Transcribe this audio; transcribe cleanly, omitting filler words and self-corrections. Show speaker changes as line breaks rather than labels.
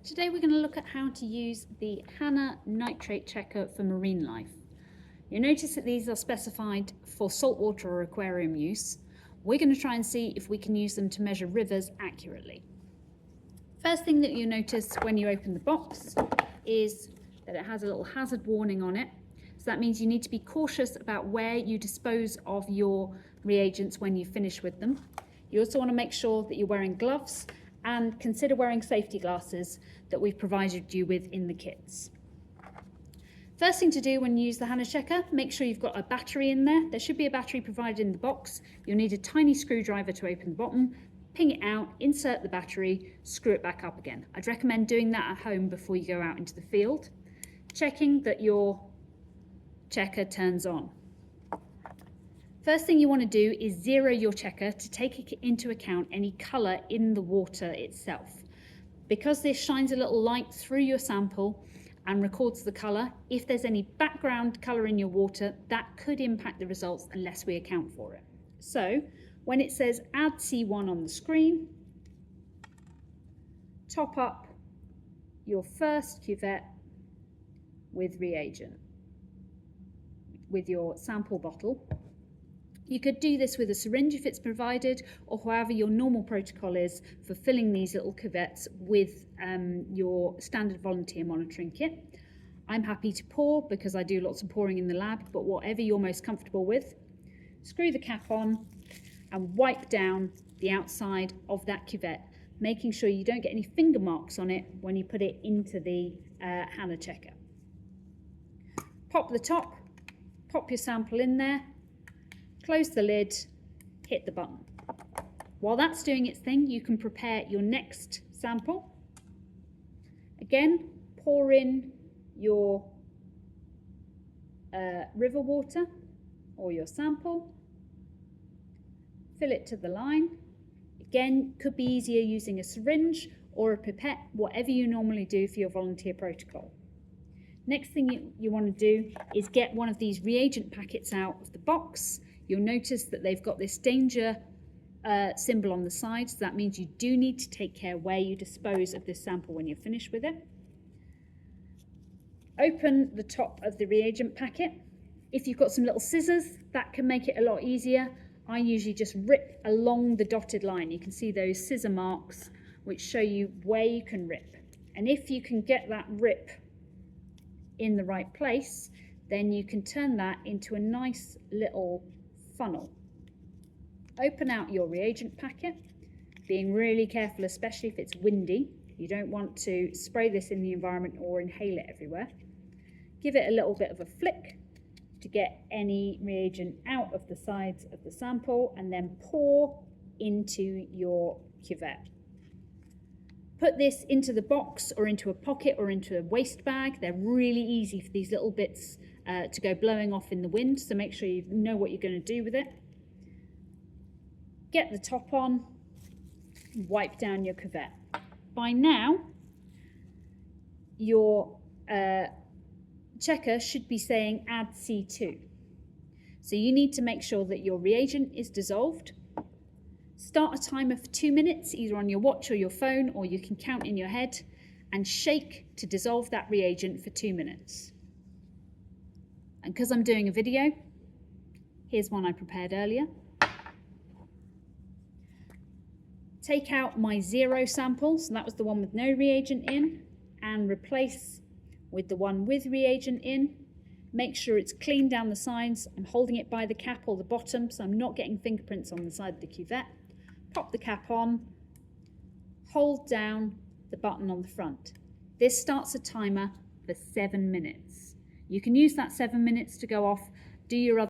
Today we're going to look at how to use the Hanna nitrate checker for marine life. You'll notice that these are specified for saltwater or aquarium use. We're going to try and see if we can use them to measure rivers accurately. First thing that you'll notice when you open the box is that it has a little hazard warning on it. So that means you need to be cautious about where you dispose of your reagents when you finish with them. You also want to make sure that you're wearing gloves and consider wearing safety glasses that we've provided you with in the kits. First thing to do when you use the Hanna checker, make sure you've got a battery in there. There should be a battery provided in the box. You'll need a tiny screwdriver to open the bottom, ping it out, insert the battery, screw it back up again. I'd recommend doing that at home before you go out into the field, checking that your checker turns on. First thing you want to do is zero your checker to take into account any colour in the water itself. Because this shines a little light through your sample and records the colour, if there's any background colour in your water, that could impact the results unless we account for it. So when it says add C1 on the screen, top up your first cuvette with reagent, with your sample bottle. You could do this with a syringe if it's provided, or however your normal protocol is for filling these little cuvettes with your standard volunteer monitoring kit. I'm happy to pour because I do lots of pouring in the lab, but whatever you're most comfortable with. Screw the cap on and wipe down the outside of that cuvette, making sure you don't get any finger marks on it when you put it into the Hanna checker. Pop the top, pop your sample in there, close the lid, hit the button. While that's doing its thing, you can prepare your next sample. Again, pour in your river water or your sample, fill it to the line. Again, could be easier using a syringe or a pipette, whatever you normally do for your volunteer protocol. Next thing you want to do is get one of these reagent packets out of the box. You'll notice that they've got this danger symbol on the side, so that means you do need to take care where you dispose of this sample when you're finished with it. Open the top of the reagent packet. If you've got some little scissors, that can make it a lot easier. I usually just rip along the dotted line. You can see those scissor marks which show you where you can rip. And if you can get that rip in the right place, then you can turn that into a nice little funnel. Open out your reagent packet, being really careful, especially if it's windy. You don't want to spray this in the environment or inhale it everywhere. Give it a little bit of a flick to get any reagent out of the sides of the sample, and then pour into your cuvette. Put this into the box or into a pocket or into a waste bag. They're really easy for these little bits to go blowing off in the wind, so make sure you know what you're going to do with it. Get the top on, wipe down your cuvette. By now, your checker should be saying add C2. So you need to make sure that your reagent is dissolved. Start a timer for 2 minutes, either on your watch or your phone, or you can count in your head, and shake to dissolve that reagent for 2 minutes. And because I'm doing a video, here's one I prepared earlier. Take out my 0 sample, so that was the one with no reagent in, and replace with the one with reagent in. Make sure it's clean down the sides. I'm holding it by the cap or the bottom, so I'm not getting fingerprints on the side of the cuvette. Pop the cap on, hold down the button on the front. This starts a timer for 7 minutes. You can use that 7 minutes to go off, do your other